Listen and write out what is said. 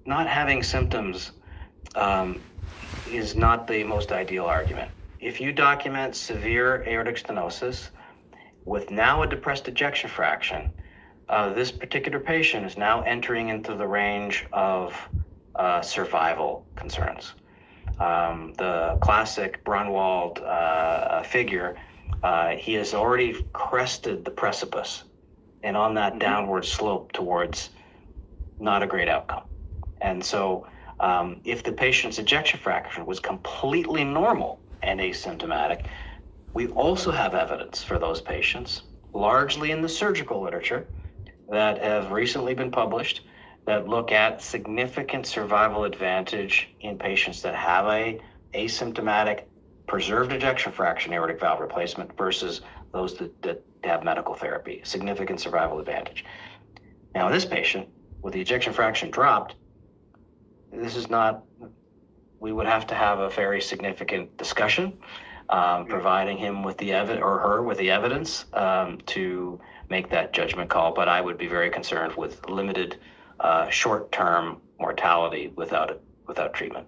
not having symptoms is not the most ideal argument. If you document severe aortic stenosis with now a depressed ejection fraction, this particular patient is now entering into the range of survival concerns. The classic Brunwald figure, he has already crested the precipice and on that downward slope towards not a great outcome. And so if the patient's ejection fraction was completely normal and asymptomatic, we also have evidence for those patients, largely in the surgical literature, that have recently been published that look at significant survival advantage in patients that have a asymptomatic preserved ejection fraction aortic valve replacement versus those that have medical therapy, significant survival advantage. Now, in this patient, with the ejection fraction dropped, we would have to have a very significant discussion, providing him with the her with the evidence to make that judgment call. But I would be very concerned with limited short-term mortality without treatment.